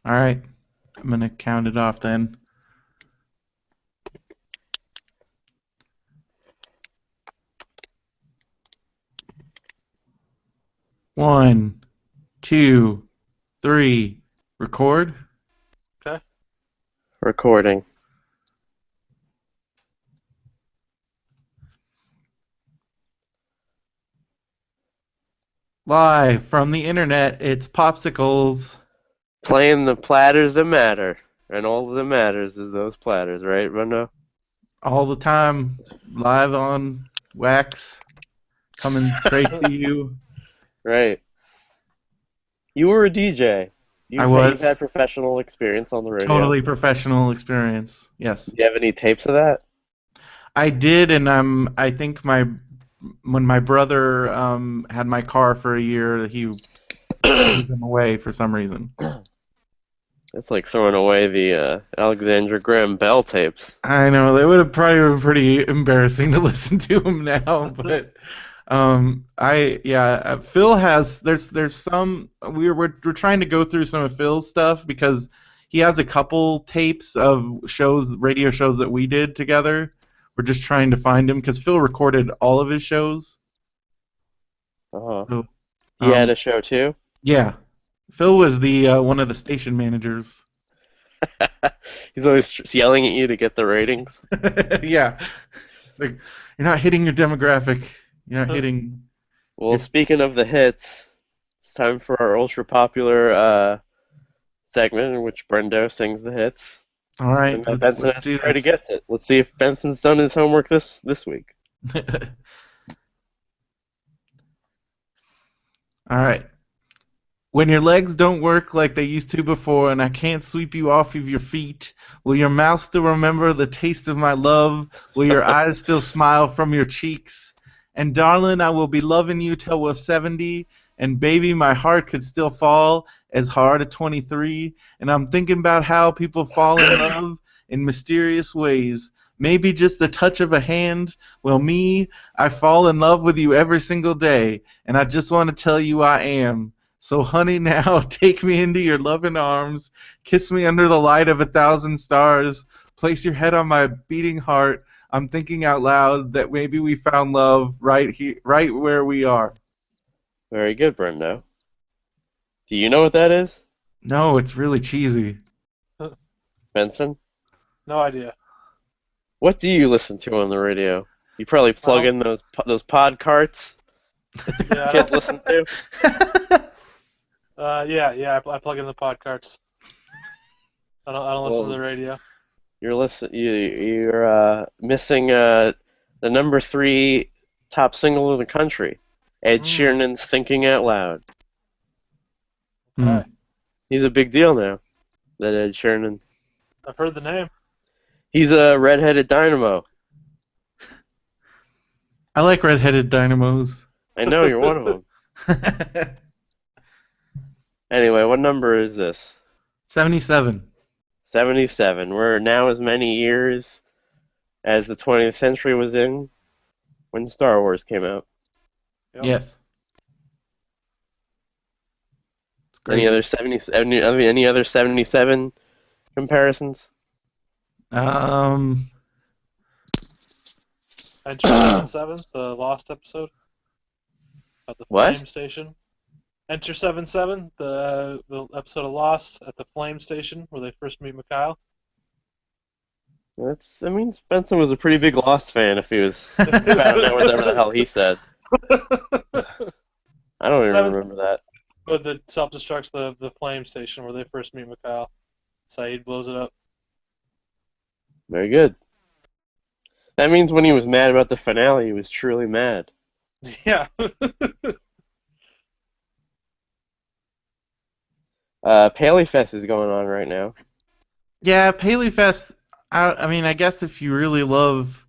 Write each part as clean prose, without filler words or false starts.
All right. I'm going to count it off then. 1, 2, 3. Record. Okay. Recording. Live from the internet, it's Popsicles. Playing the platters that matter. And all that matters is those platters, right, Rondo? All the time, live on Wax, coming straight to you. Right. You were a DJ. I You've was. had professional experience on the radio. Totally professional experience. Yes. Do you have any tapes of that? I did, and I think when my brother had my car for a year, he gave them away for some reason. It's like throwing away the Alexandra Graham Bell tapes. I know they would have probably been pretty embarrassing to listen to him now, but Phil has there's some we're trying to go through some of Phil's stuff because he has a couple tapes of radio shows that we did together. We're just trying to find him because Phil recorded all of his shows. Uh-huh. So, He had a show too? yeah. Phil was the one of the station managers. He's always yelling at you to get the ratings. Yeah. Like, you're not hitting your demographic. You're not hitting... Well, speaking of the hits, it's time for our ultra popular segment in which Brendo sings the hits. All right. And Benson has to try to get it. Let's see if Benson's done his homework this week. All right. When your legs don't work like they used to before and I can't sweep you off of your feet, will your mouth still remember the taste of my love? Will your eyes still smile from your cheeks? And darling, I will be loving you till we're 70, and baby, my heart could still fall as hard at 23, and I'm thinking about how people fall in love in mysterious ways. Maybe just the touch of a hand. Well, me, I fall in love with you every single day, and I just want to tell you I am. So, honey, now take me into your loving arms, kiss me under the light of 1,000 stars, place your head on my beating heart. I'm thinking out loud that maybe we found love right here, right where we are. Very good, Brendo. Do you know what that is? No, it's really cheesy. Benson? No idea. What do you listen to on the radio? You probably plug in those pod carts Yeah, kids listen to. I plug in the pod carts. I don't listen to the radio. You're missing the number 3 top single in the country, Ed Sheeran's "Thinking Out Loud." Okay. He's a big deal now. That Ed Sheeran. I've heard the name. He's a redheaded dynamo. I like redheaded dynamos. I know you're one of them. Anyway, what number is this? 77. 77. We're now as many years as the 20th century was in when Star Wars came out. Yep. Yes. Any other 77 comparisons? Enter 77, the Lost episode at the Flame Station. Enter 77, the episode of Lost at the Flame Station where they first meet Mikhail. That means Benson was a pretty big Lost fan if he was about to know whatever the hell he said. I don't even remember that. But the self-destructs the Flame Station where they first meet Mikhail. Saeed blows it up. Very good. That means when he was mad about the finale, he was truly mad. Yeah. Paleyfest is going on right now. Yeah, Paleyfest, I mean, I guess if you really love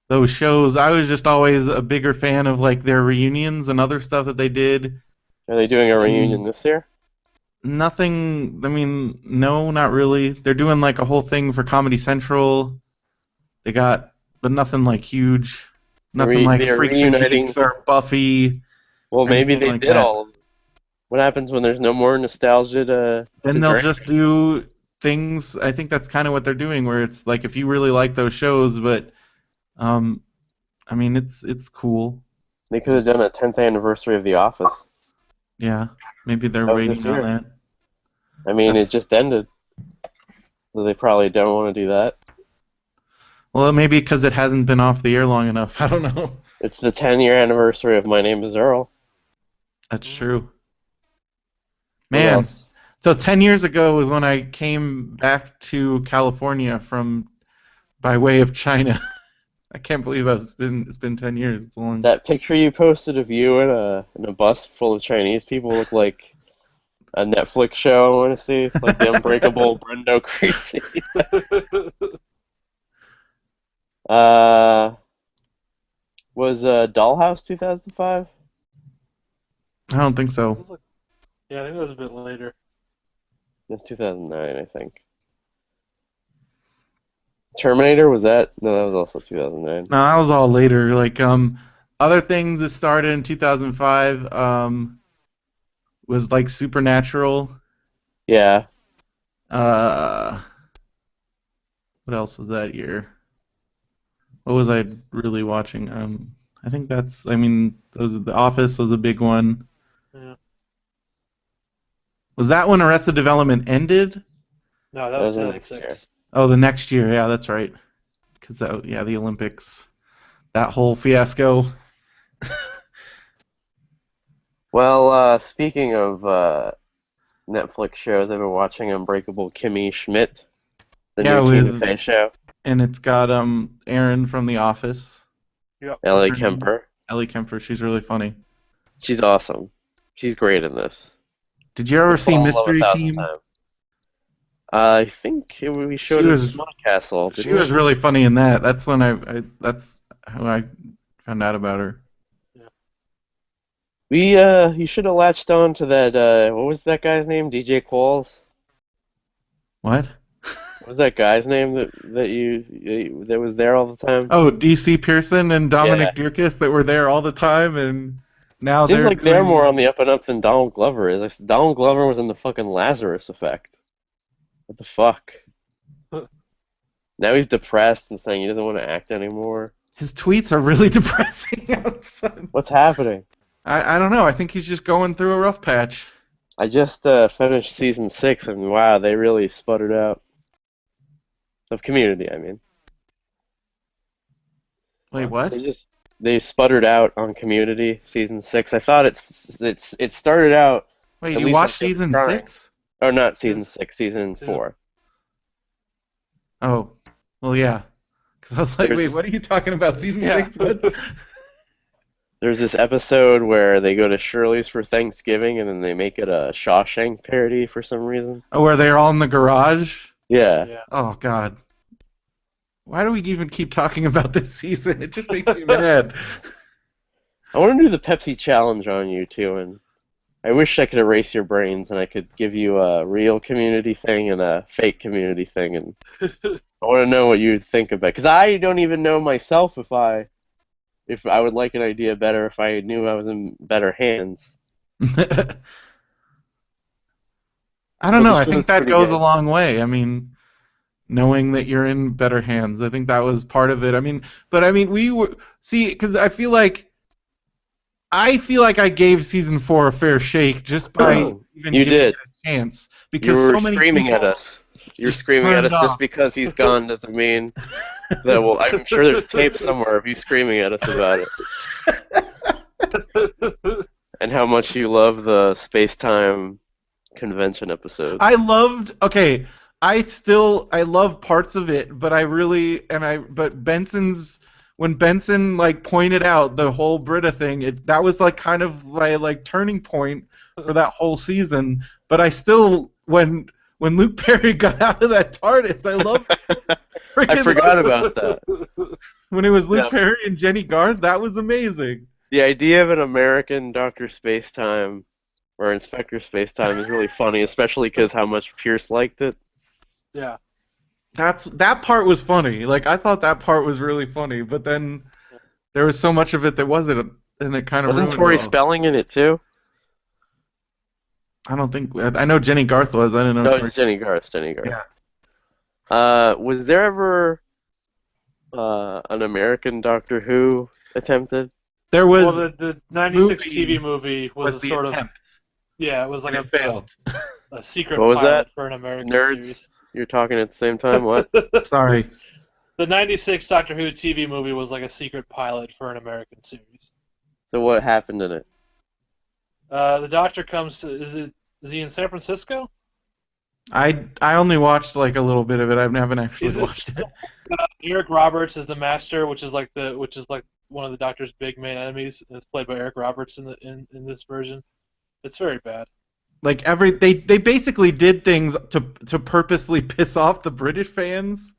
those shows, I was just always a bigger fan of like their reunions and other stuff that they did. Are they doing a reunion this year? Nothing, I mean, no, not really. They're doing like a whole thing for Comedy Central. They got, but nothing like huge. Nothing like Freaks and Geeks or Buffy. Well, maybe they did all of them. What happens when there's no more nostalgia to Then they'll drink? just do things. I think that's kind of what they're doing, where it's like if you really like those shows, but um, I mean, it's cool. They could have Just done a 10th anniversary of The Office. yeah, maybe they're That was this waiting on year. that. I mean, it That's just ended, so they probably don't want to do that. well, maybe because it hasn't been off the air long enough. I don't know. It's the 10-year anniversary of My Name is Earl. That's true. What Man, else? so 10 years ago was when I came back to California from by way of China. I can't believe that it's been 10 years. It's a long. That picture you posted of you in a bus full of Chinese people look like a Netflix show I want to see, like the Unbreakable Brendo Crazy. Uh, was Dollhouse 2005? I don't think It so. was like, yeah, I think it was a bit later. It's 2009, I think. Terminator, was that? No, that was also 2009. No, that was all later. Like other things that started in 2005 was like Supernatural. Yeah, Uh, what else was that year? What was I really watching? I think that's. I mean, those The Office was a big one. Yeah. Was that when Arrested Development ended? No, that that was was the next year. 2006. Oh, the next year. Yeah, that's right. Because yeah, the Olympics, that whole fiasco. Well, speaking of Netflix shows, I've been watching Unbreakable Kimmy Schmidt, the Yeah, new Tina with Fey show. and it's got Erin from The Office. Yep. What's Ellie her name? Kemper. Ellie Kemper. She's really funny. She's awesome. She's great in this. Did you ever You'll see fall in love a Mystery thousand Team? times. I think we She showed it at was Smut Castle, she didn't we? was really funny in that. That's when that's how I found out about her. Yeah. You should have latched on to that. What was that guy's name? DJ Qualls. What? What was that guy's name that was there all the time? Oh, DC Pearson and Yeah. Dominic Dierkes that were there all the time, and now Seems they're like they're more doing. on the up and up than Donald Glover is. Donald Glover was in the fucking Lazarus Effect. What the fuck? Now he's depressed and saying he doesn't want to act anymore. His tweets are really depressing. What's happening? I don't know. I think he's just going through a rough patch. I just finished season 6 and wow, they really sputtered out. Of Community, I mean. Wait, what? They sputtered out on Community season 6. I thought it started out Wait, at you least like watched they were season trying. 6? Or not season Season- 6, season season- 4. Oh, well, yeah. Because I was like, There's wait, this, what are you talking about? Season Yeah. 6? What? there's this episode where they go to Shirley's for Thanksgiving and then they make it a Shawshank parody for some reason. Oh, where they're all in the garage? Yeah. Yeah. Oh, God. Why do we even keep talking about this season? It just makes me mad. I want to do the Pepsi challenge on you too, and I wish I could erase your brains and I could give you a real Community thing and a fake Community thing, and I want to know what you would think about. Because I don't even know myself if I would like an idea better if I knew I was in better hands. I But don't know. the I show think is that pretty goes a good. long way. I mean, knowing that you're in better hands. I think that was part of it. I mean, but I mean, we were see because I feel like I gave season 4 a fair shake just by even You giving did. it a chance You because were so many screaming people at us. You were just screaming at turned us just off. because he's gone doesn't mean that. Well, I'm sure there's tape somewhere of you screaming at us about it and how much you love the space-time convention episodes. I loved. Okay, I love parts of it, but but Benson's when Benson like pointed out the whole Britta thing, that was like kind of my like turning point for that whole season. But I still when Luke Perry got out of that TARDIS, I loved I forgot about that. when it was Luke Yeah. Perry and Jenny Garth. That was amazing. The idea of an American Dr. Spacetime or Inspector Spacetime is really funny, especially because how much Pierce liked it. Yeah. That part was funny. Like I thought that part was really funny, but then there was so much of it that wasn't, and it kind of Wasn't ruined Tori it all. Spelling in it too? I don't think I know Jenny Garth was. I didn't know. No, it's Jenny Garth. Jenny Garth. Yeah. Was there ever an American Doctor Who attempted? There Well, was the '96 TV movie movie was a the sort of attempt, it was like and it failed. a secret What was pilot that? for an American Nerds, series. you're talking at the same time. What? Sorry. The '96 Doctor Who TV movie was like a secret pilot for an American series. So what happened in it? The Doctor comes to is he in San Francisco? I only watched like a little bit of it. I haven't actually Is it watched it. Eric Roberts is the Master, which is like one of the Doctor's big main enemies, and it's played by Eric Roberts in this version. It's very bad. Like they basically did things to purposely piss off the British fans.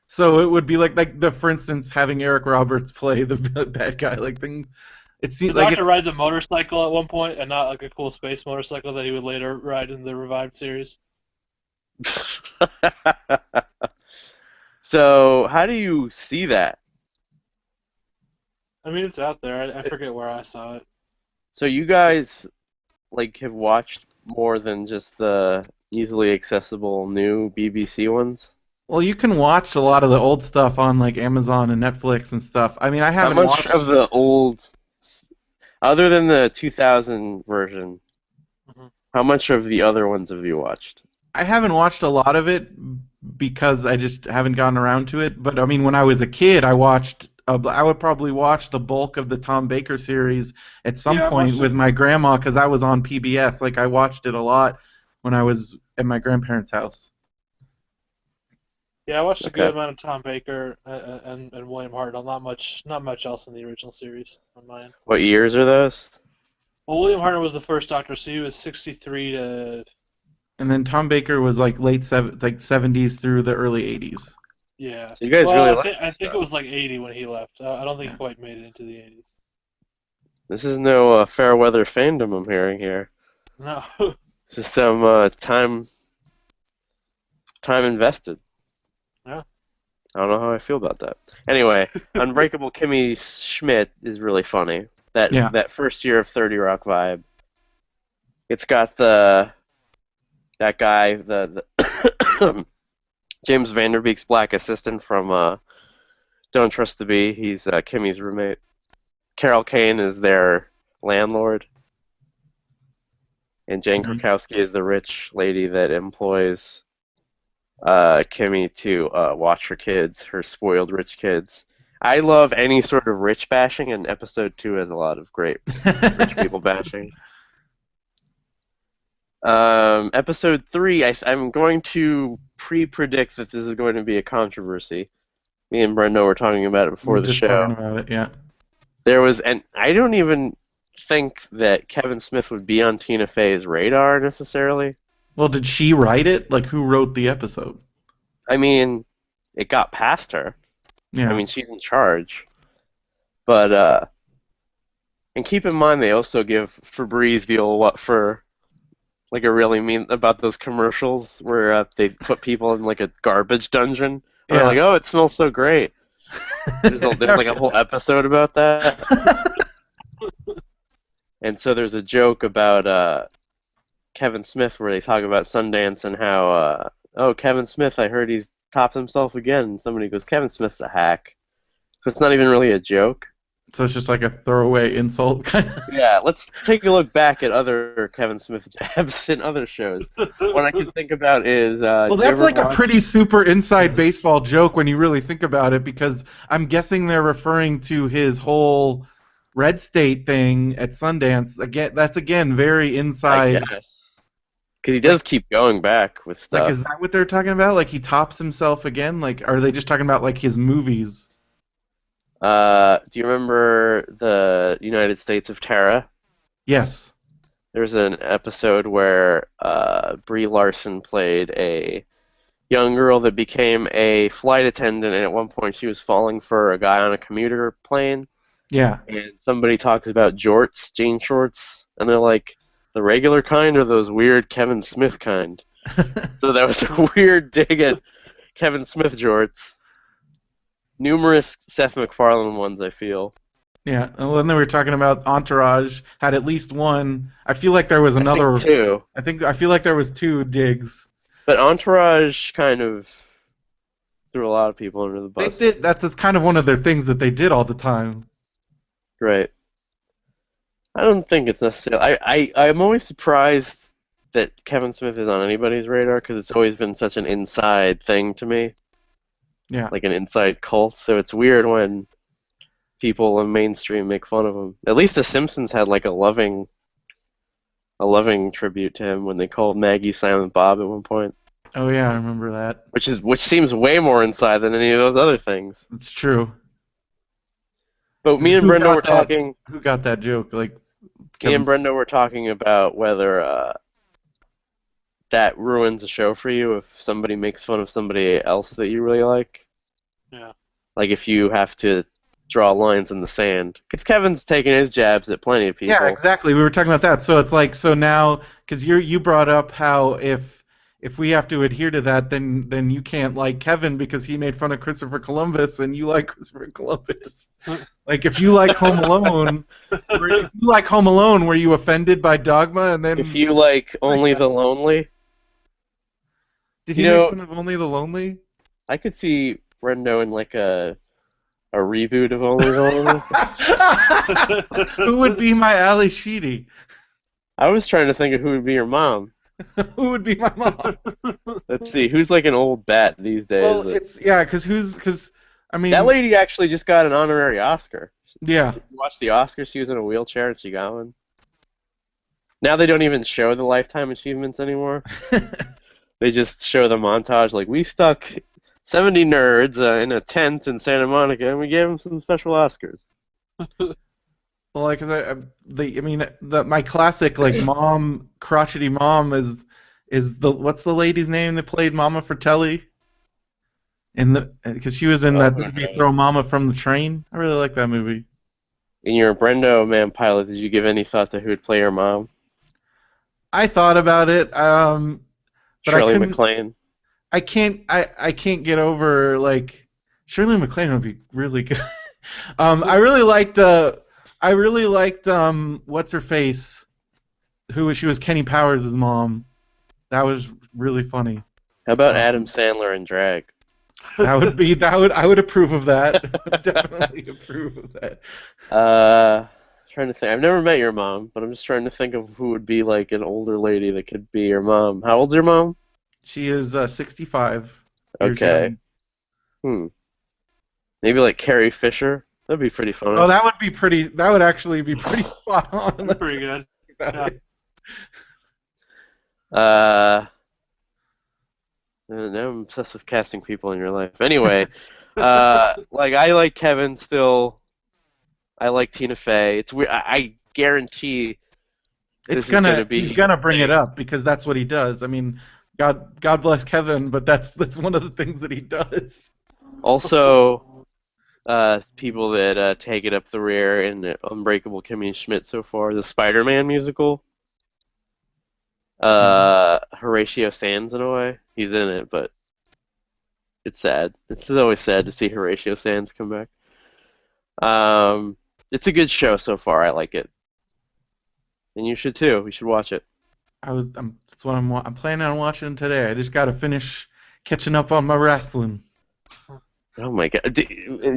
So it would be for instance having Eric Roberts play the bad guy, like things. It seems The like Doctor rides a motorcycle at one point, and not like a cool space motorcycle that he would later ride in the revived series. So how do you see that? I mean, it's out there. I forget where I saw it. So you guys like have watched more than just the easily accessible new BBC ones? well, you can watch a lot of the old stuff on like Amazon and Netflix and stuff. I mean, I How haven't much watched. of the old, other than the 2000 version, Mhm. how much of the other ones have you watched? I haven't watched a lot of it because I just haven't gotten around to it. But I mean, when I was a kid, I watched. I would probably watch the bulk of the Tom Baker series at some Yeah, I point watched with it. my grandma because I was on PBS. Like I watched it a lot when I was at my grandparents' house. Yeah, I watched a Okay. good amount of Tom Baker and William Hartnell. Not much else in the original series on mine. What years are those? Well, William Hartnell was the first Doctor, so he was 63 to And then Tom Baker was like like 70s through the early 80s. yeah. So you guys Well, really I like think this it stuff. was like 80 when he left. I don't think Yeah. he quite made it into the 80s. This is no fair weather fandom I'm hearing here. No. This is some time invested. Yeah. I don't know how I feel about that. Anyway, Unbreakable Kimmy Schmidt is really funny. Yeah. That first year of 30 Rock vibe. It's got that guy, the James Vanderbeek's black assistant from Don't Trust the Bee. He's Kimmy's roommate. Carol Kane is their landlord. And Jane Mhm. Krakowski is the rich lady that employs Kimmy to watch her kids, her spoiled rich kids. I love any sort of rich bashing, and episode 2 has a lot of great rich people bashing. Episode 3, I'm going to pre-predict that this is going to be a controversy. Me and Brendo were talking about it We before were the just show. talking about it, yeah. And I don't even think that Kevin Smith would be on Tina Fey's radar necessarily. Well, did she write it? Like, who wrote the episode? I mean, it got past her. Yeah. I mean, she's in charge. But, and keep in mind, they also give Febreze the old what for, like a really mean, about those commercials where they put people in like a garbage dungeon. And they're like, oh, it smells so great. There's like a whole episode about that. And so there's a joke about Kevin Smith where they talk about Sundance and how, oh, Kevin Smith, I heard he's topped himself again. And somebody goes, Kevin Smith's a hack. So it's not even really a joke. So it's just like a throwaway insult, kind of. Yeah, let's take a look back at other Kevin Smith jabs in other shows. One I can think about is. Well, did you that's ever like a watch- pretty super inside baseball joke when you really think about it, because I'm guessing they're referring to his whole Red State thing at Sundance. Again, that's again very I inside. guess. Because he does keep going back with Like, stuff. is that what they're talking about? Like, he tops himself again? Like, are they just talking about like his movies? Do you remember the United States of Terra? Yes. There's an episode where Brie Larson played a young girl that became a flight attendant, and at one point she was falling for a guy on a commuter plane, Yeah. and somebody talks about jorts, jean shorts, and they're like, the regular kind or those weird Kevin Smith kind? So that was a weird dig at Kevin Smith jorts. Numerous Seth MacFarlane ones, I feel. Yeah, and when they were talking about Entourage had at least one. I feel like there was I think another. two. I feel like there was two digs. But Entourage kind of threw a lot of people under the They bus. did. That's kind of one of their things that they did all the time. Right. I don't think it's necessarily. I'm always surprised that Kevin Smith is on anybody's radar because it's always been such an inside thing to me, Yeah. like an inside cult. So it's weird when people in mainstream make fun of him. At least The Simpsons had like a loving tribute to him when they called Maggie Silent Bob at one point, Oh yeah, I remember that. which seems way more inside than any of those other things. It's true. But me and Who Brenda were got that? talking. Who got that joke? Like Me and Kevin. Brenda were talking about whether that ruins a show for you if somebody makes fun of somebody else that you really like. Yeah. Like if you have to draw lines in the sand. Because Kevin's taking his jabs at plenty of Yeah, people. exactly. We were talking about that. So it's like now because you brought up how if we have to adhere to that, then you can't like Kevin because he made fun of Christopher Columbus and you like Christopher Columbus. Like if you like Home Alone, were you offended by Dogma and If then you like Only the Lonely, did you he make know, fun of Only the Lonely? I could see Brendo in like a reboot of Only the Lonely. Who would be my Ali Sheedy? I was trying to think of who would be your mom. Who would be my mom? Let's see, who's like an old bat these days? Well, because I mean That lady actually just got an honorary Oscar. yeah. You watch the Oscars, she was in a wheelchair and she got one. Now they don't even show the lifetime achievements anymore. They just show the montage like we stuck 70 nerds in a tent in Santa Monica and we gave them some special Oscars. Well, like, 'cause my classic like mom crotchety mom is the what's the lady's name that played Mama Fratelli? In the because she was in Oh, that who movie knows? Throw Mama from the Train. I really like that movie. In your Brendo Man pilot, did you give any thought to who would play your mom? I thought about it, but I Shirley couldn't. MacLaine. I can't get over like Shirley MacLaine would be really good. I really liked what's her face, she was Kenny Powers' mom. That was really funny. How about Um, Adam Sandler in drag? I would approve of that. I would definitely approve of that. Trying to think. I've never met your mom, but I'm just trying to think of who would be like an older lady that could be your mom. How old's your mom? She is 65 years Okay. young. Maybe like Carrie Fisher. That'd be pretty Oh, funny. that would be pretty. That would actually be pretty spot on. Pretty good. Yeah. Uh, now I'm obsessed with casting people in your life. Anyway, like I like Kevin still. I like Tina Fey. It's weird. I guarantee this is gonna be. He's gonna bring it up because that's what he does. I mean, God bless Kevin, but that's one of the things that he does. Also, people that take it up the rear in the Unbreakable Kimmy Schmidt so far, the Spider-Man musical. Horatio Sands in a way. He's in it, but it's sad. It's always sad to see Horatio Sands come back. It's a good show so far. I like it, and you should too. We should watch it. That's what I'm planning on watching today. I just gotta finish catching up on my wrestling. Oh my god!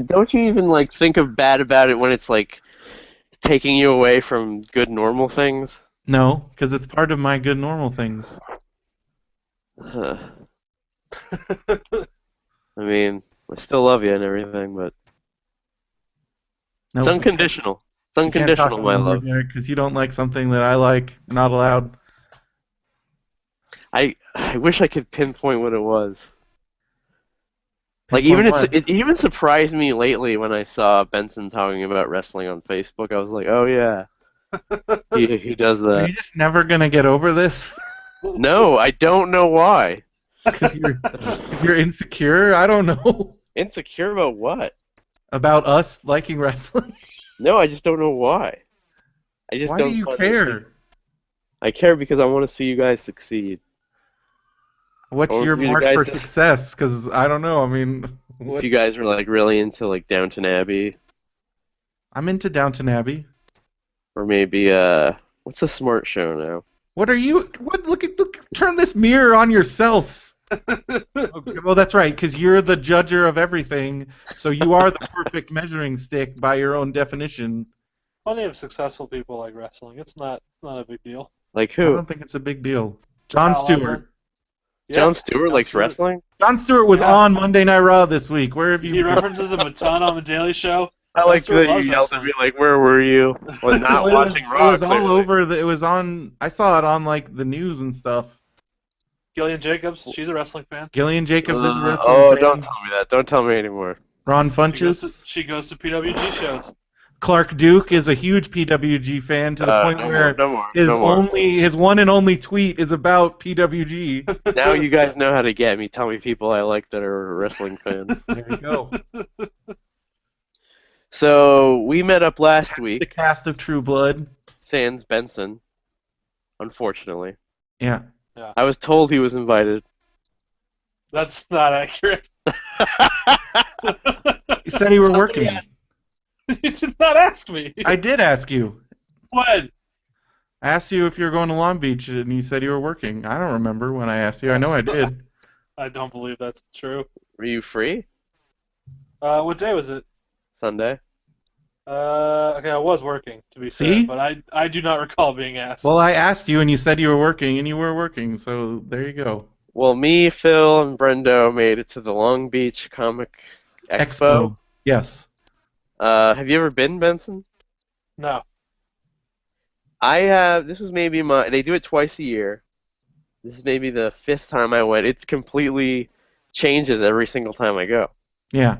Don't you even like think of bad about it when it's like taking you away from good normal things? No, because it's part of my good normal things. Huh. I mean, I still love you and everything, but it's Nope. unconditional. It's You can't talk unconditional, my anymore, love. Derek, because you don't like something that I like. Not allowed. I wish I could pinpoint what it was. Like Pinpoint even what? it even surprised me lately when I saw Benson talking about wrestling on Facebook. I was like, oh yeah, he does So you're that. just never gonna get over this? No, I don't know why. Because you're insecure? I don't know. Insecure about what? About us liking wrestling? No, I just don't know why. I just Why don't do you find care? I care because I want to see you guys succeed. What's Or your you mark guys for just- success? Because I don't know. I mean, If you guys were like really into like Downton Abbey, I'm into Downton Abbey. Or maybe what's the smart show now? What are you? What? Look! Turn this mirror on yourself. Okay, well, that's right, because you're the judger of everything, so you are the perfect measuring stick by your own definition. Plenty of successful people like wrestling. It's not a big deal. Like I who? don't think it's a big deal. Jon Kyle Edmund. Stewart. Yeah, Jon Stewart Jon likes Stewart. wrestling? Jon Stewart was Yeah. on Monday Night Raw this week. Where have He you? references him a ton on the Daily Show. I Jon like Stewart that you loves yelled at wrestling. me like, "Where were you?" Well, not watching Raw. It was all clearly. over. It was on. I saw it on like the news and stuff. Gillian Jacobs, she's a wrestling fan. Gillian Jacobs is a wrestling Oh, fan. don't tell me that. Don't tell me anymore. Ron Funches. She goes to PWG shows. Clark Duke is a huge PWG fan to the point where his one and only tweet is about PWG. Now you guys know how to get me. Tell me people I like that are wrestling fans. There you go. So we met up last The week. cast of True Blood. Sans Benson, unfortunately. Yeah. I was told he was invited. That's not accurate. He said you were working. You did not ask me. I did ask you. When? I asked you if you were going to Long Beach, and you said you were working. I don't remember when I asked you. I know I did. I don't believe that's true. Were you free? What day was it? Sunday. Okay, I was working, to be See? fair, but I do not recall being asked. Well, I asked you, and you said you were working, and you were working. So there you go. Well, me, Phil, and Brendo made it to the Long Beach Comic Expo. Yes. Have you ever been, Benson? No. I have. This was maybe my. They do it twice a year. This is maybe the 5th time I went. It's completely changes every single time I go. Yeah.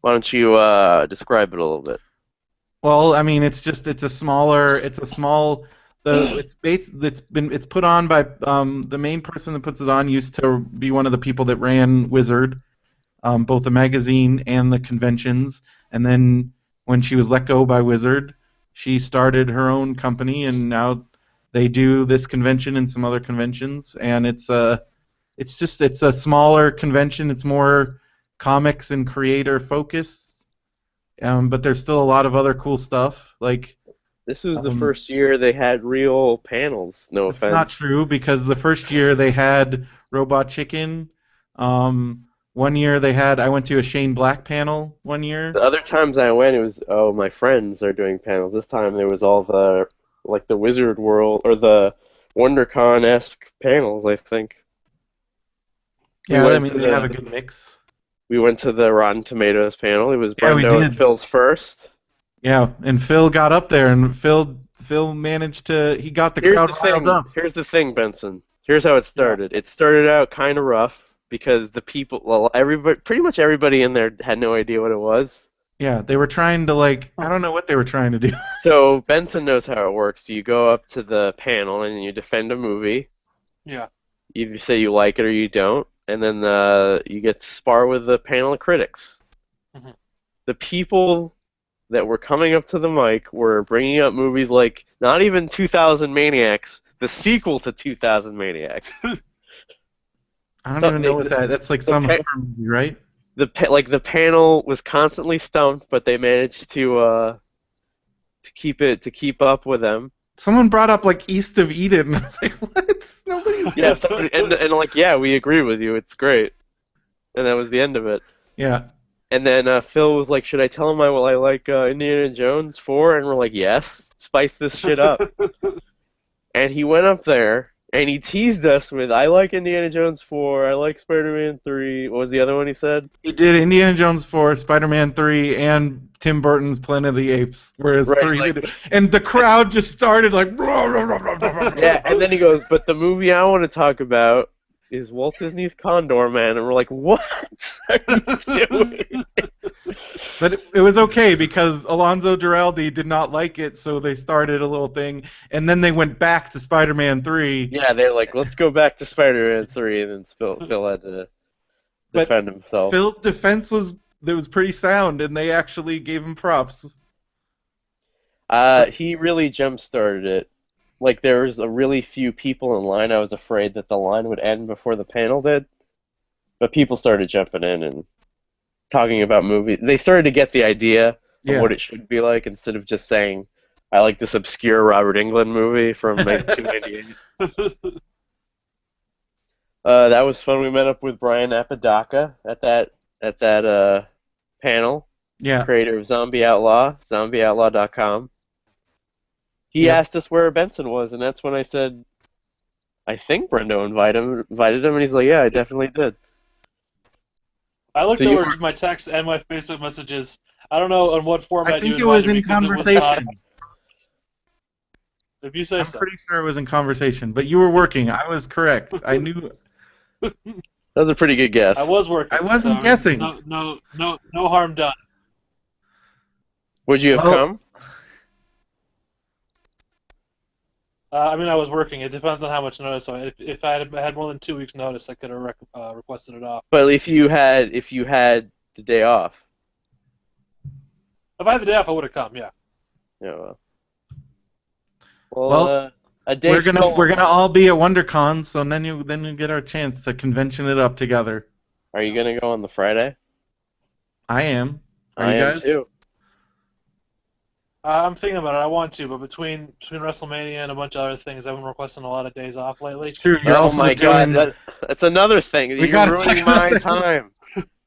Why don't you describe it a little bit? Well, I mean, it's a small. It's put on by the main person that puts it on used to be one of the people that ran Wizard, both the magazine and the conventions. And then when she was let go by Wizard, she started her own company, and now they do this convention and some other conventions. And it's a smaller convention. It's more comics and creator focused, but there's still a lot of other cool stuff. Like This was the first year they had real panels. No offense. It's not true, because the first year they had Robot Chicken. One year I went to a Shane Black panel one year. The other times I went, it was, oh, my friends are doing panels. This time there was all the, like, the Wizard World, or the WonderCon-esque panels, I think. Yeah, I mean, they have a good mix. We went to the Rotten Tomatoes panel. It was Yeah, we Brendo and did. Phil's first. Yeah, and Phil got up there, and Phil managed to, he got the crowd riled up. Here's the thing, Benson. Here's how it started. It started out kind of rough because the people, well, pretty much everybody in there had no idea what it was. Yeah, they were trying to, like, I don't know what they were trying to do. So Benson knows how it works. You go up to the panel and you defend a movie. Yeah. You say you like it or you don't, and then you get to spar with the panel of critics. Mm-hmm. The people that were coming up to the mic were bringing up movies like not even 2000 Maniacs, the sequel to 2000 Maniacs. I don't even know what that's like some horror movie, right? The panel was constantly stumped, but they managed to keep up with them. Someone brought up like East of Eden, and I was like, what? Nobody's Yeah, and like, yeah, we agree with you. It's great. And that was the end of it. Yeah. And then Phil was like, should I tell him I like Indiana Jones 4? And we're like, yes, spice this shit up. And he went up there, and he teased us with, I like Indiana Jones 4, I like Spider-Man 3. What was the other one he said? He did Indiana Jones 4, Spider-Man 3, and Tim Burton's Planet of the Apes. Whereas and the crowd just started like... Yeah, and then he goes, but the movie I want to talk about is Walt Disney's Condor Man, and we're like, what are you doing? But it was okay, because Alonzo Duralde did not like it, so they started a little thing, and then they went back to Spider-Man 3. Yeah, they're like, let's go back to Spider-Man 3, and then Phil had to defend himself. Phil's defense was pretty sound, and they actually gave him props. He really jump-started it. Like, there was a really few people in line. I was afraid that the line would end before the panel did. But people started jumping in and talking about movies. They started to get the idea of Yeah. what it should be like, instead of just saying, I like this obscure Robert Englund movie from 1998. That was fun. We met up with Brian Apodaca at that panel, Yeah. creator of Zombie Outlaw, zombieoutlaw.com. He Yep. asked us where Benson was, and that's when I said, I think Brendo invited him, and he's like, yeah, I definitely did. I looked So you over were, to my text and my Facebook messages. I don't know on what I format you think it was invited me in because it was not. conversation. If you say I'm so. pretty sure it was in conversation, but you were working. I was correct. I knew. that was a pretty good guess. I was working. I wasn't so, guessing. No harm done. Would you have Well, come? I mean, I was working. It depends on how much notice. So if I had more than 2 weeks' notice, I could have requested it off. But if you had the day off. If I had the day off, I would have come. Yeah. Yeah. Well, A day we're still. gonna all be at WonderCon, so then you get our chance to convention it up together. Are you gonna go on the Friday? I am. Are I you am guys? too. I'm thinking about it. I want to, but between WrestleMania and a bunch of other things, I've been requesting a lot of days off lately. It's true. You're Oh also my doing. God, that's another thing. We You're gotta ruining check my that. time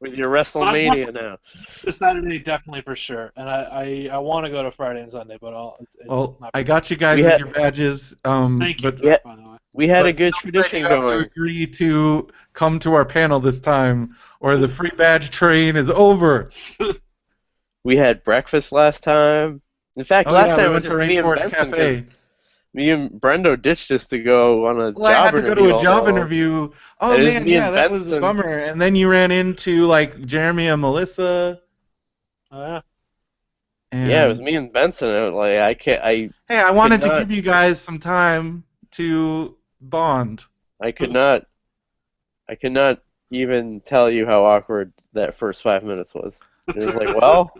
with your WrestleMania now. This Saturday, definitely for sure. And I want to go to Friday and Sunday, but Well, not I got you guys We with had- your badges. Thank you, But Yeah. by the way. We had a but good Phil said tradition you have to going. agree to come to our panel this time, or the free badge train is over. We had breakfast last time. In fact, Oh last yeah, time we it went was to just me and Rainforest Benson, because Cafe. me and Brendo ditched us to go on a Well, I job had to go interview to a all job day long. interview. Oh And it was man, me yeah, and that was a Benson. bummer. And then you ran into like Jeremy and Melissa. Oh, yeah. And Yeah, it was me and Benson. And, like, hey, I wanted to not- give you guys some time to bond. I could not even tell you how awkward that first 5 minutes was. It was like, well,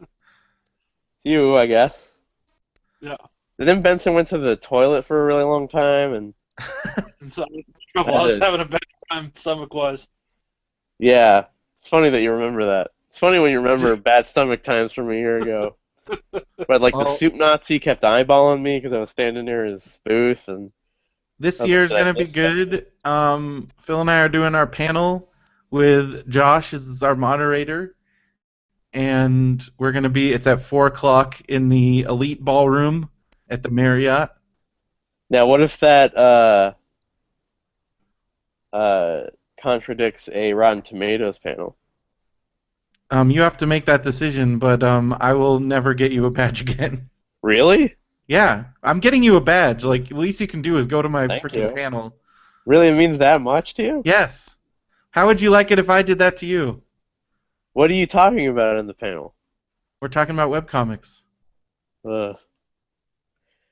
it's you, I guess. Yeah. And then Benson went to the toilet for a really long time, and And so I was having a bad time stomach-wise. yeah, it's funny that you remember that. It's funny when you remember bad stomach times from a year ago. But like the Well, soup Nazi kept eyeballing me because I was standing near his booth, and this Okay, year's did I gonna be miss good. Phil and I are doing our panel with Josh as our moderator, and we're gonna be. It's at 4 o'clock in the Elite Ballroom at the Marriott. now what if that contradicts a Rotten Tomatoes panel? You have to make that decision, but I will never get you a badge again. Really? Yeah, I'm getting you a badge. Like, the least you can do is go to my Thank freaking you. panel. Really, it means that much to you? Yes. How would you like it if I did that to you? What are you talking about in the panel? We're talking about webcomics. Ugh.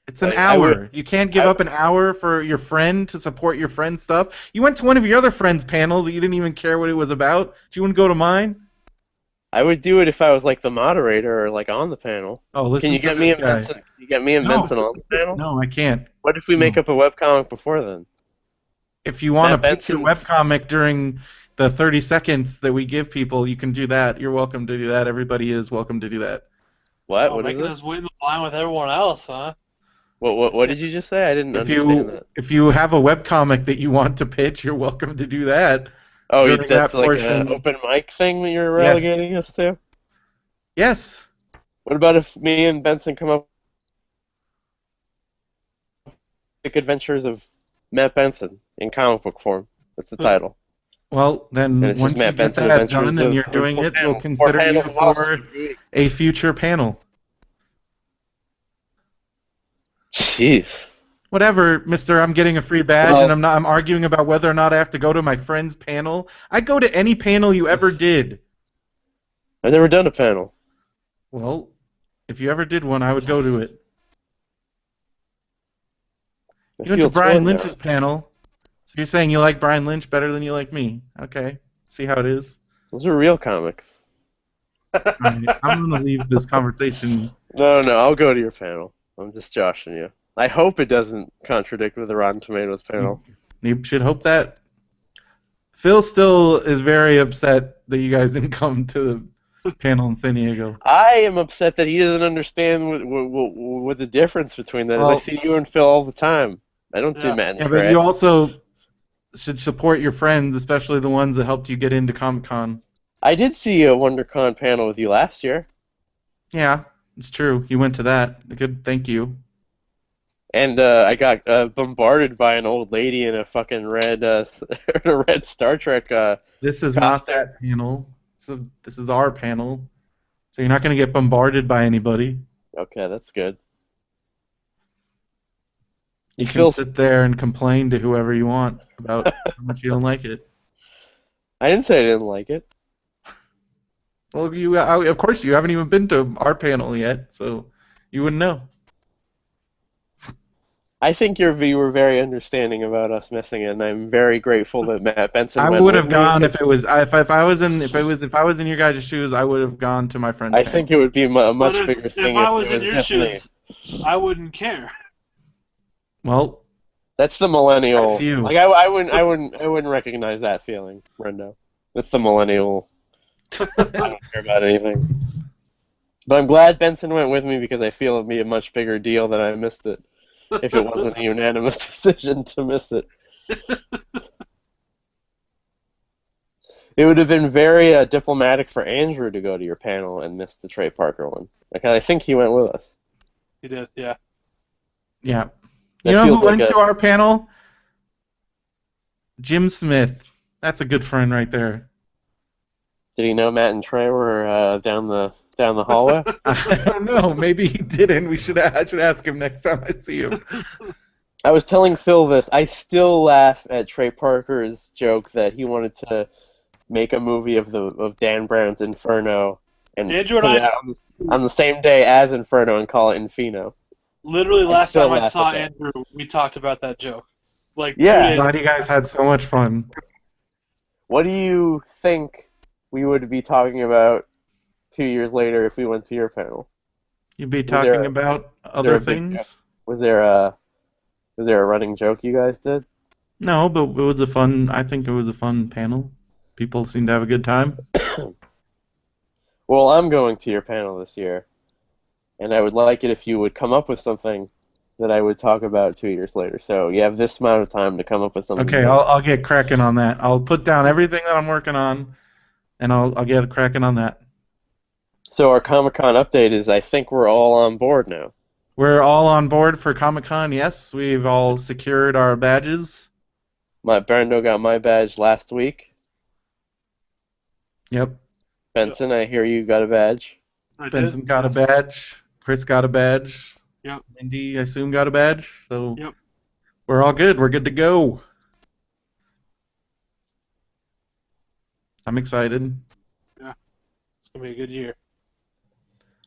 It's an I would- hour. You can't give up an hour for your friend to support your friend's stuff. You went to one of your other friends' panels that you didn't even care what it was about. Do you want to go to mine? I would do it if I was like the moderator or like on the panel. Oh, listen Can you to get me this and guy. Benson? Can you get me and No. Benson on the panel? No, I can't. What if we make No. up a webcomic before then? If you want to Matt pitch your Benson's- webcomic during the 30 seconds that we give people, you can do that. You're welcome to do that. Everybody is welcome to do that. What? Oh, What is making this? us wait in the line with everyone else, huh? What did you just say? I didn't If understand you that. if you have a webcomic that you want to pitch, you're welcome to do that. Oh, during that's that like portion. an open mic thing that you're Yes. relegating us to? Yes. What about if me and Benson come up with the adventures of Matt Benson in comic book form? That's the title. Well, then And it's once just you Matt get Benson that Adventures done and of- you're of doing four it, we'll panels. consider Four you panels of awesome for TV. a future panel. Jeez. Whatever, mister, I'm getting a free badge Well- and I'm arguing about whether or not I have to go to my friend's panel. I'd go to any panel you ever did. I've never done a panel. Well, if you ever did one, I would go to it. I You went to feel Brian torn now. Lynch's panel. So you're saying you like Brian Lynch better than you like me. Okay. See how it is. Those are real comics. All right, I'm going to leave this conversation. No, I'll go to your panel. I'm just joshing you. I hope it doesn't contradict with the Rotten Tomatoes panel. You should hope that. Phil still is very upset that you guys didn't come to panel in San Diego. I am upset that he doesn't understand what the difference between that is. I Well, see you and Phil all the time. I don't see Yeah. Matt and yeah, but Trey. you also should support your friends, especially the ones that helped you get into Comic Con. I did see a WonderCon panel with you last year, Yeah, it's true. You went to that. Good, thank you. and I got bombarded by an old lady in a fucking red, in a red Star Trek This is not costume. that panel. So this is our panel. So you're not going to get bombarded by anybody. Okay, that's good. You Is can Phil? sit there and complain to whoever you want about how much you don't like it. I didn't say I didn't like it. Well, of course, you haven't even been to our panel yet, so you wouldn't know. I think you were very understanding about us missing it, and I'm very grateful that Matt Benson I went would with have me. gone if it was if I was in if I was in your guys' shoes. I would have gone to my friend's I panel. think it would be a But much bigger if thing I if was it in was your just me. shoes, I wouldn't care. Well, That's the millennial. that's you. Like I wouldn't recognize that feeling, Brendo. That's the millennial. I don't care about anything. But I'm glad Benson went with me because I feel it'd be a much bigger deal that I missed it if it wasn't a unanimous decision to miss it. It would have been very diplomatic for Andrew to go to your panel and miss the Trey Parker one. Like I think he went with us. He did, yeah. Yeah. That You know feels who like went to our panel? Jim Smith. That's a good friend right there. Did he know Matt and Trey were down the hallway? I don't know. Maybe he didn't. I should ask him next time I see him. I was telling Phil this. I still laugh at Trey Parker's joke that he wanted to make a movie of Dan Brown's Inferno and Andrew and put it I- out on the same day as Inferno and call it Infino. Literally, last still time I laugh saw at that. Andrew, we talked about that joke. Like Yeah. 2 I'm days. glad you guys had so much fun. What do you think we would be talking about 2 years later if we went to your panel? You'd be there talking a- about there other a big joke? things? Was there a running joke you guys did? No, but it was a fun. I think it was a fun panel. People seemed to have a good time. Well, I'm going to your panel this year, and I would like it if you would come up with something that I would talk about 2 years later. So you have this amount of time to come up with something. Okay, new. I'll get cracking on that. I'll put down everything that I'm working on, and I'll get cracking on that. So our Comic-Con update is I think we're all on board now. We're all on board for Comic-Con. Yes, we've all secured our badges. Brando got my badge last week. Yep. Benson, I hear you got a badge. I did, Benson got yes. a badge. Chris got a badge. Yep. Mindy, I assume, got a badge. So Yep. we're all good. We're good to go. I'm excited. It's gonna be a good year.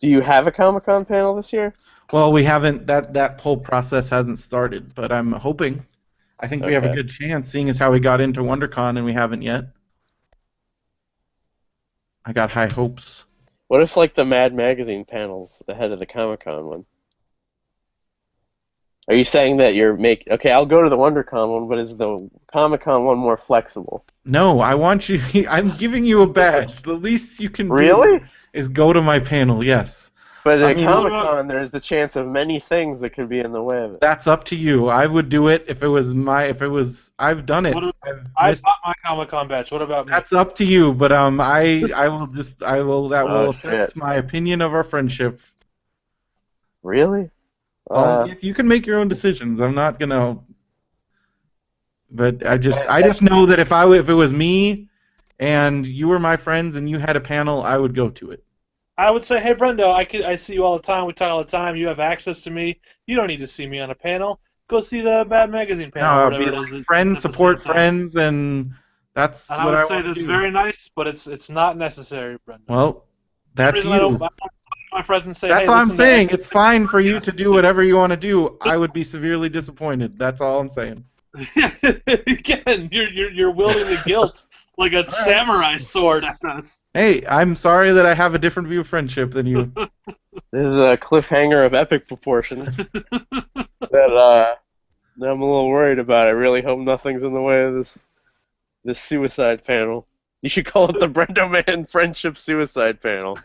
Do you have a Comic-Con panel this year? Well, we haven't. That whole process hasn't started, but I'm hoping. I think we have a Okay. good chance, seeing as how we got into WonderCon and we haven't yet. I got high hopes. What if like the Mad Magazine panels ahead of the Comic-Con one? Are you saying that okay, I'll go to the WonderCon one, but is the Comic-Con one more flexible? No, I want you. I'm giving you a badge. The least you can Really? do is go to my panel. Yes. But I at mean, Comic-Con, there's the chance of many things that could be in the way of it. That's up to you. I would do it if it was I've done it. What I've I missed- bought my Comic-Con badge. What about me? That's up to you. But I will that will Oh, affect shit. my opinion of our friendship. Really? You can make your own decisions. I'm not gonna. But I just know that if it was me, and you were my friends and you had a panel, I would go to it. I would say, hey, Brendo, I see you all the time. We talk all the time. You have access to me. You don't need to see me on a panel. Go see the Bad Magazine panel. No, or I'll whatever be it is like at friends, the support same time. friends, and that's And what I I would say want to that's do. very nice, but it's not necessary, Brendo. Well, that's The reason I don't you. talk to my friends and say, That's hey, what I'm listen to saying. It's fine for you to do whatever you want to do. I would be severely disappointed. That's all I'm saying. Again, you're wielding the guilt like a samurai sword at us. Hey, I'm sorry that I have a different view of friendship than you. This is a cliffhanger of epic proportions that I'm a little worried about. I really hope nothing's in the way of this suicide panel. You should call it the Brendo Man Friendship Suicide Panel,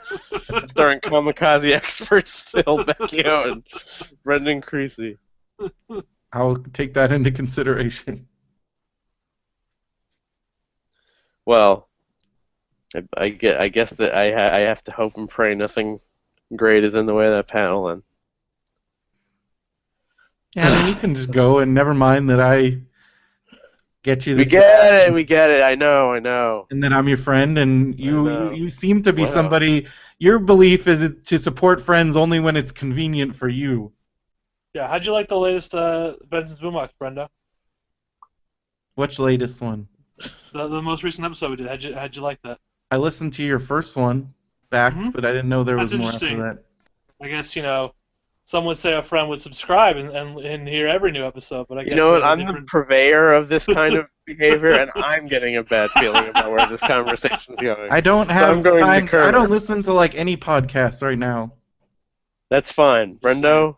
starring kamikaze experts Phil Vecchio and Brendan Creasy. I'll take that into consideration. Well, I guess that I have to hope and pray nothing great is in the way of that panel then. Yeah, I mean, you can just go and never mind that I get you We this, get it. I know. and that I'm your friend, and I you know. you seem to be Well. somebody. Your belief is to support friends only when it's convenient for you. Yeah, how'd you like the latest Benson's Boombox, Brenda? Which latest one? The most recent episode we did. How'd you like that? I listened to your first one back, but I didn't know there was That's more interesting. after that. I guess, some would say a friend would subscribe and hear every new episode, but I guess You know what? there's a I'm the different... purveyor of this kind of behavior, and I'm getting a bad feeling about where this conversation's going. I don't So have I'm going to time. curb I don't it. listen to like any podcasts right now. That's fine, Brendo.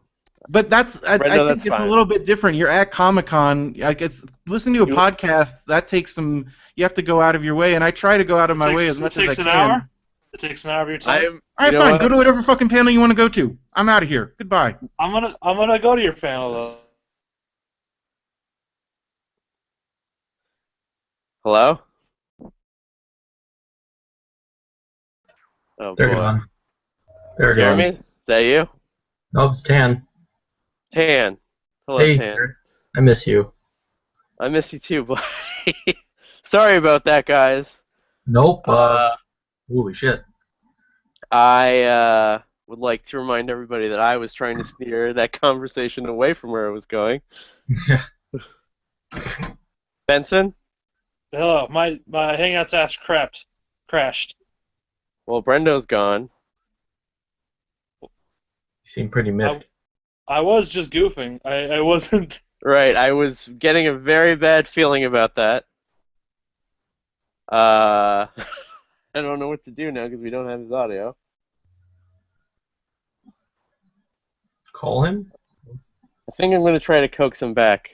But I Brendo, think that's it's fine. a little bit different. You're at Comic-Con. Like listening to a podcast, that takes some. You have to go out of your way, and I try to go out of my way as much as I can. It takes an hour. It takes an hour of your time. All right, fine. Go to whatever fucking panel you want to go to. I'm out of here. Goodbye. I'm gonna go to your panel though. Hello? Oh, They're boy. gone. They're Jeremy? gone. Is that you? Nope, it's Tan. Tan. Hello, Hey, Tan. I miss you. I miss you too, buddy. Sorry about that, guys. Nope. Holy shit. I would like to remind everybody that I was trying to steer that conversation away from where it was going. Benson? Hello, my Hangouts ass crashed. Well, Brendo's gone. You seem pretty miffed. I was just goofing. I wasn't. Right, I was getting a very bad feeling about that. I don't know what to do now because we don't have his audio. Call him? I think I'm going to try to coax him back.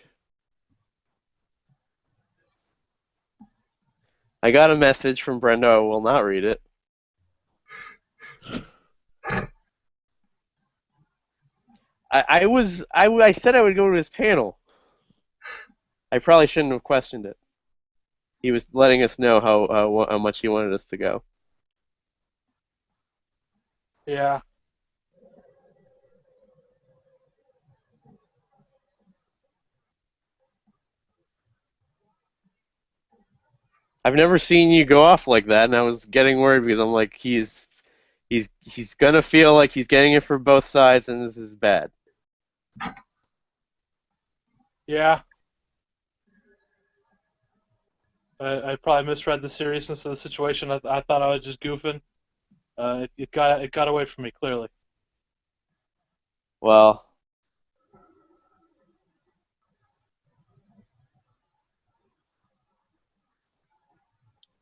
I got a message from Brendo. I will not read it. I said I would go to his panel. I probably shouldn't have questioned it. He was letting us know how much he wanted us to go. Yeah. I've never seen you go off like that, and I was getting worried because I'm like, he's gonna feel like he's getting it for both sides, and this is bad. Yeah. I probably misread the seriousness of the situation. I thought I was just goofing. It got away from me clearly. Well,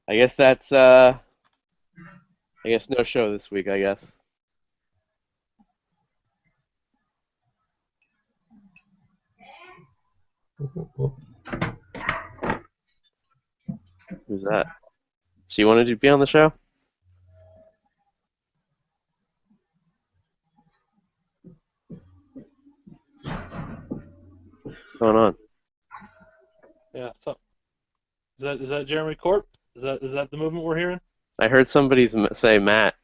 I guess that's I guess no show this week, I guess. Who's that? She wanted you to be on the show? What's going on? Yeah. So, is that Jeremy Corp? Is that the movement we're hearing? I heard somebody say Matt.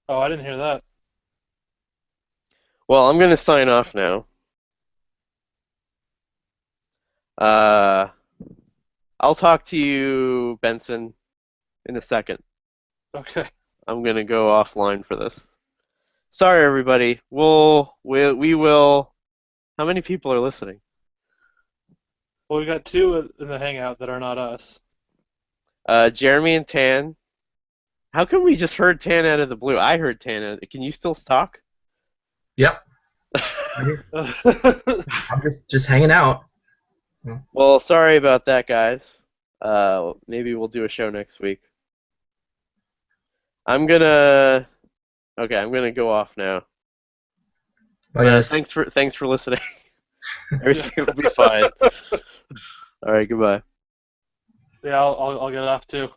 Oh, I didn't hear that. Well, I'm going to sign off now. I'll talk to you, Benson, in a second. Okay. I'm going to go offline for this. Sorry, everybody. We will. How many people are listening? Well, we got two in the Hangout that are not us. Jeremy and Tan. How come we just heard Tan out of the blue? I heard Tan. Can you still talk? Yep. I'm just hanging out. Well, sorry about that, guys. Maybe we'll do a show next week. I'm gonna go off now. Bye, guys. Thanks for listening. Everything will be fine. All right, goodbye. Yeah, I'll get off too.